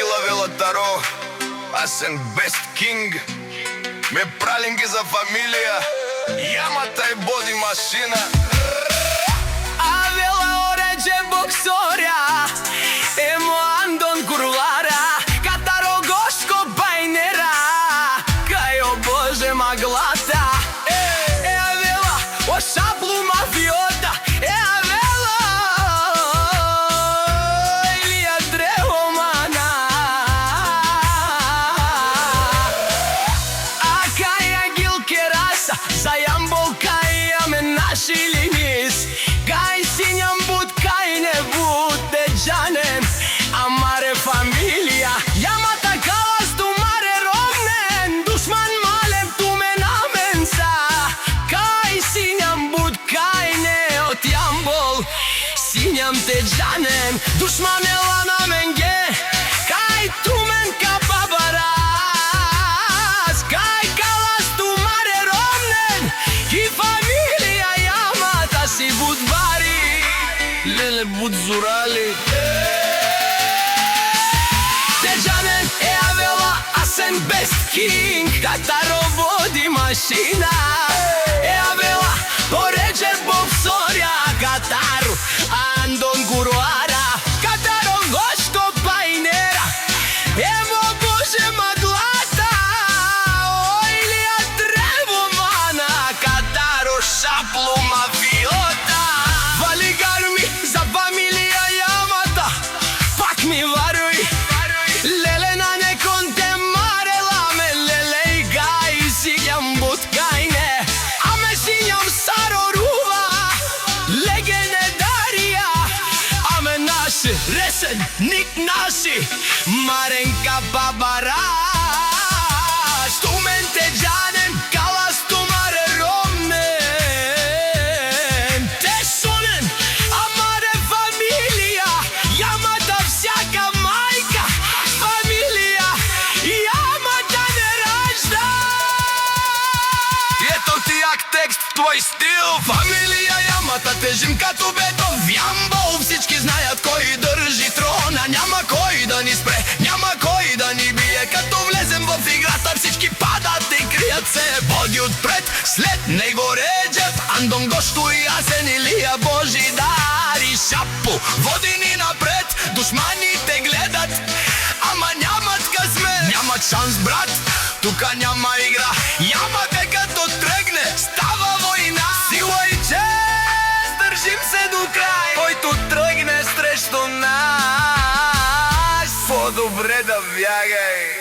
Тила Велатаро, Асен Бест Кинг, ме пралинги за фамилија, јамата е боди машина. Avela oređe boksorja, emo Andon Kurvara, Kataro Goško Bajnera, Kajo Bože Maglata. Avela o šablu mafiota, Avela Ilija Drevomana, a Kaja Gilkerasa, za Jambolka i Amen naši linis. Kaj sinjam bud, kaj ne bude džanen, a mare familija, jamata kalas tu mare rovnen, dušman malem tu me namensa. Kaj sinjam bud, kaj ne od jambol, sinjam te džanen, dušman je lana menge, kaj tu men ka babaras. Kaj kalas tu mare rovnen, ki familija jamata si bud Lele bud zurali. Teđanen e Avela, Asen Best King, Kataro vodi mašina. E Avela, poređe boksorja, Kataru Andon Kurvara, Kataro Goško Bajnera, emo Bože Maglata, Ilija Drevomana, Kataro šaplu mafiota. Za familija jamata, pak mi varuj, lele na nekom te marela me, lele i gaj, sinjam bud kajne, a me sinjam saroruva, legene darija, a me naši, resen, nik naši, marenka babaraš, tu men te džanem, kalas tu mare romnen, te sunen, твой стил. Фамилија јамата тежим като бетон, в Јамбол всички знајат кој држи трона. Няма кој да ни спре, няма кој да ни бие, като влезем во играта всички падат и кријат се. Води отпред, след него Реджеп, Андон Гошту и Асен Илија Божидари. Шапу води ни напред, душманите гледат, ама нямат късмет, нямат шанс брат, тука няма игра, јама като тръгне, става война. Сила и чест, държим се до край, който тръгне срещу нас, по-добре да бягай.